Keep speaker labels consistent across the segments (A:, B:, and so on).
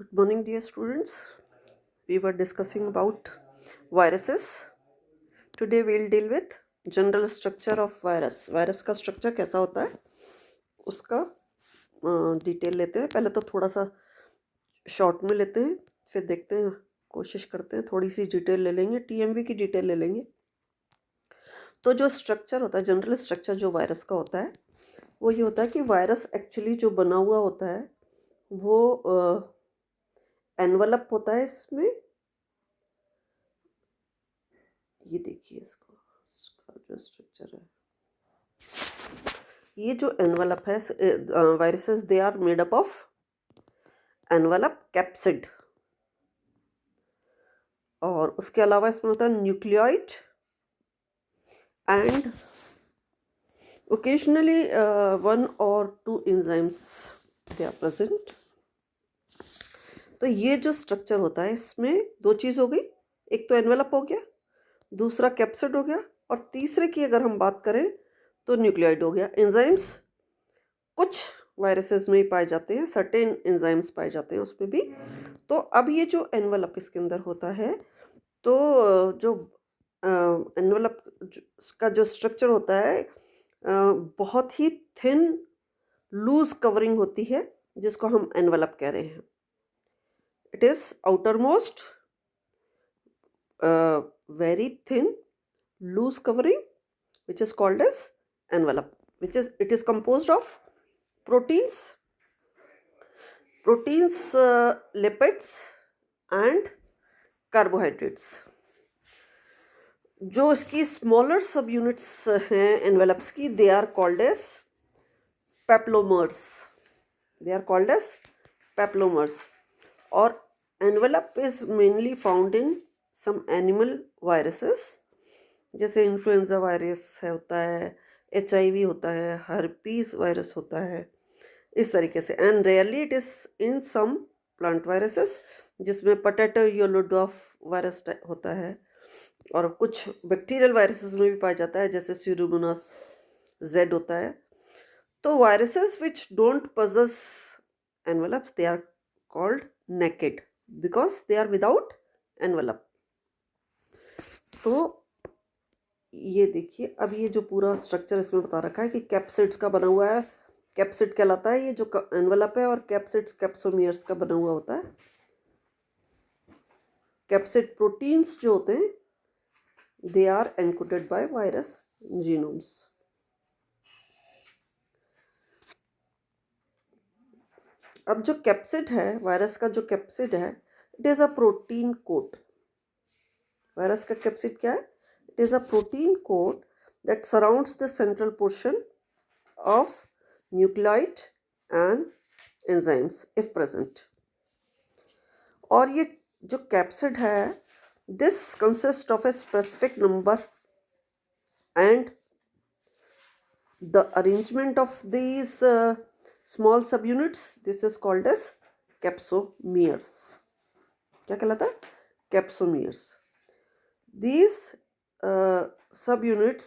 A: Good morning, dear students. We were discussing about viruses. Today we'll deal with general structure of virus. Virus का structure कैसा होता है उसका detail लेते हैं. पहले तो थोड़ा सा शॉर्ट में लेते हैं, फिर देखते हैं, कोशिश करते हैं थोड़ी सी डिटेल ले लेंगे, टीएमवी की डिटेल ले लेंगे. तो जो स्ट्रक्चर होता है, जनरल स्ट्रक्चर जो वायरस का होता है वो ये होता है कि वायरस एक्चुअली जो बना हुआ होता है वो एनवलप होता है. इसमें ये देखिए इसका जो स्ट्रक्चर है, ये जो एनवलप है, viruses they are made up of envelope capsid. और उसके अलावा इसमें होता है nucleoid and occasionally 1 or 2 enzymes they are present. तो ये जो स्ट्रक्चर होता है इसमें दो चीज़ हो गई, एक तो एनवलप हो गया, दूसरा कैप्सिड हो गया, और तीसरे की अगर हम बात करें तो न्यूक्लियोइड हो गया. एंजाइम्स कुछ वायरसेस में ही पाए जाते हैं, सर्टेन एंजाइम्स पाए जाते हैं उसमें भी. तो अब ये जो एनवलप इसके अंदर होता है, तो जो एनवलप का जो स्ट्रक्चर होता है बहुत ही थिन लूज कवरिंग होती है, जिसको हम एनवलप कह रहे हैं. It is outermost very thin loose covering which is called as envelope, it is composed of proteins, lipids and carbohydrates. जो इसकी स्मॉलर सब यूनिट्स हैं एनवेलप्स की, they are called as peplomers. और envelope is mainly found in some animal viruses, जैसे influenza virus है, होता है, HIV होता है, हर्पीज वायरस होता है, इस तरीके से. And rarely it is in some plant viruses, जिसमें पोटैटो येलो डॉफ वायरस होता है, और कुछ बैक्टीरियल वायरसेस में भी पाया जाता है, जैसे स्यूडोमोनास जेड होता है. तो viruses which don't possess envelopes, they are called naked because they are without envelope. तो ये देखिए, अब ये जो पूरा स्ट्रक्चर इसमें बता रखा है कि कैप्सिड्स का बना हुआ है. कैप्सिड कहलाता है ये जो एनवलप है, और कैप्सिड्स कैप्सोमियर्स का बना हुआ होता है. कैप्सिड प्रोटीन्स जो होते हैं they are encoded by virus genomes. अब जो कैप्सिड है, वायरस का जो कैप्सिड है, it is a protein coat. Virus का कैप्सिड क्या है? It is a protein coat that surrounds the central portion of nucleoid and enzymes if present. और ये जो कैप्सिड है, this consist of a specific number and the arrangement of these small sub units, this is called as capsomeres. क्या कहलाता है? Capsomeres. These subunits,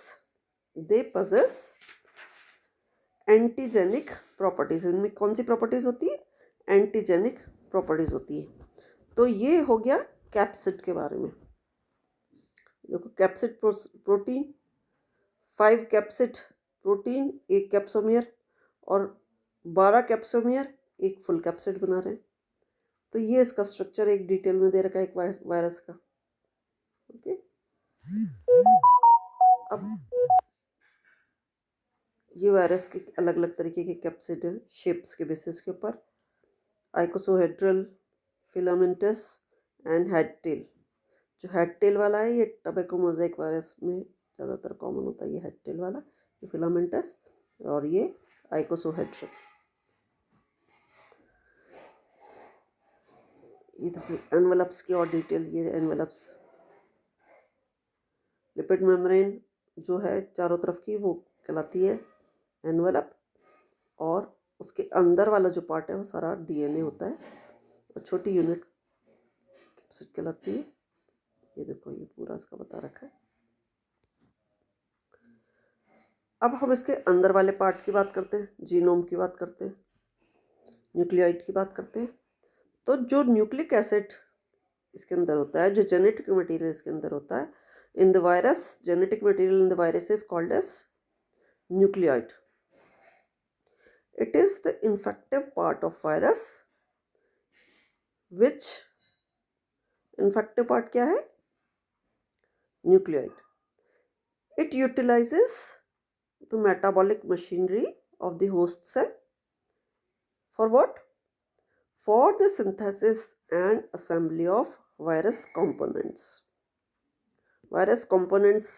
A: they possess antigenic properties. इनमें कौन सी properties होती है? एंटीजेनिक प्रॉपर्टीज होती है. तो ये हो गया कैप्सिड के बारे में. देखो, capsid protein, 5 capsid protein, 1 capsomere, और 12 कैप्सोमियर, 1 फुल कैप्सिड बना रहे हैं. तो ये इसका स्ट्रक्चर एक डिटेल में दे रखा है एक वायरस का. ओके. अब ये वायरस के अलग अलग तरीके के कैप्सिड हैं, शेप्स के बेसिस के ऊपर. आइकोसोहेड्रल, फिलामेंटस एंड हेड टेल. जो हेड टेल वाला है ये टबैको मोज़ेक वायरस में ज़्यादातर कॉमन होता है, ये हेड टेल वाला, ये फिलामेंटस, और ये आइकोसोहेड्रल. ये तो एनवलप्स की और डिटेल. ये एनवलप्स, लिपिड मेम्ब्रेन जो है चारों तरफ की, वो कहलाती है एनवलप, और उसके अंदर वाला जो पार्ट है वो सारा DNA होता है, और छोटी यूनिट कैप्सिड कहलाती है. ये देखो, ये पूरा इसका बता रखा है. अब हम इसके अंदर वाले पार्ट की बात करते हैं, जीनोम की बात करते हैं, न्यूक्लियोइड की बात करते हैं. तो जो न्यूक्लिक एसिड इसके अंदर होता है, जो जेनेटिक मटेरियल इसके अंदर होता है, in the virus, genetic material in the virus is called as nucleoid. It is the infective part of virus, which infective part क्या है? Nucleoid. It utilizes the metabolic machinery of the host cell. For what? For the synthesis and assembly of virus components. Virus components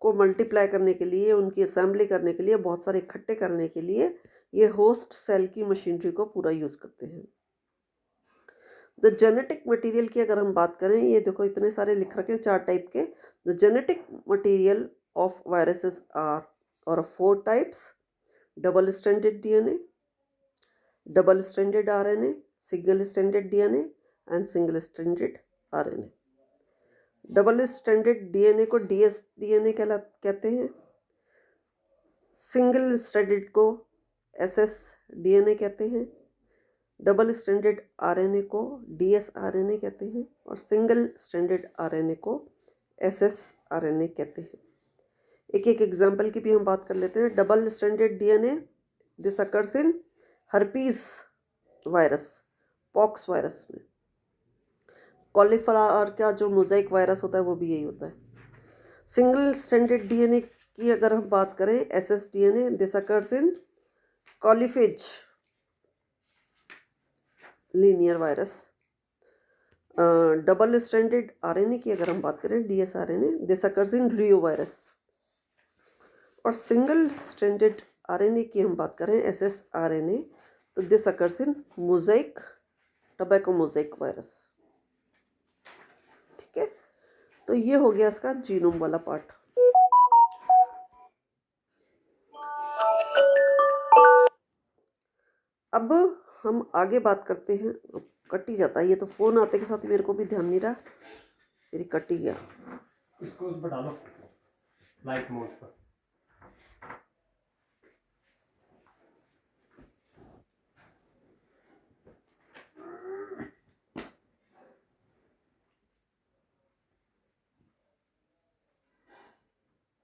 A: को multiply करने के लिए, उनकी assembly करने के लिए, बहुत सारे इकट्ठे करने के लिए ये होस्ट सेल की मशीनरी को पूरा यूज़ करते हैं. द जेनेटिक मटेरियल की अगर हम बात करें, ये देखो इतने सारे लिख रखे हैं 4 टाइप के. The genetic material of viruses are और 4 types: double stranded DNA, double stranded RNA, single stranded DNA and single stranded RNA. Double stranded DNA को डीएसडीएनए कहते हैं. सिंगल स्ट्रैंडेड को एसएसडीएनए कहते हैं. डबल स्ट्रैंडेड आरएनए को डीएसआरएनए कहते हैं और सिंगल स्ट्रैंडेड आरएनए को एसएसआरएनए कहते हैं. एक एक एग्जांपल की भी हम बात कर लेते हैं. Double stranded DNA, this occurs in herpes virus, pox virus में. कॉलीफ्लावर का जो मोज़ाइक वायरस होता है वो भी यही होता है. सिंगल स्ट्रैंडेड डीएनए की अगर हम बात करें, ssDNA, this occurs in coliphage linear virus. Double stranded RNA की अगर हम बात करें, dsRNA, this occurs in reo virus. और सिंगल स्ट्रैंडेड आरएनए की हम बात करें, एसएसआरएनए, तो this occurs in mosaic, tobacco mosaic virus. ठीक है, तो ये हो गया इसका जीनोम वाला पार्ट. अब हम आगे बात करते हैं. कट ही जाता है ये तो, फोन आते के साथ मेरे को भी ध्यान नहीं रहा, मेरी कट ही गया.
B: इसको उस पर डालो, लाइट मोड पर.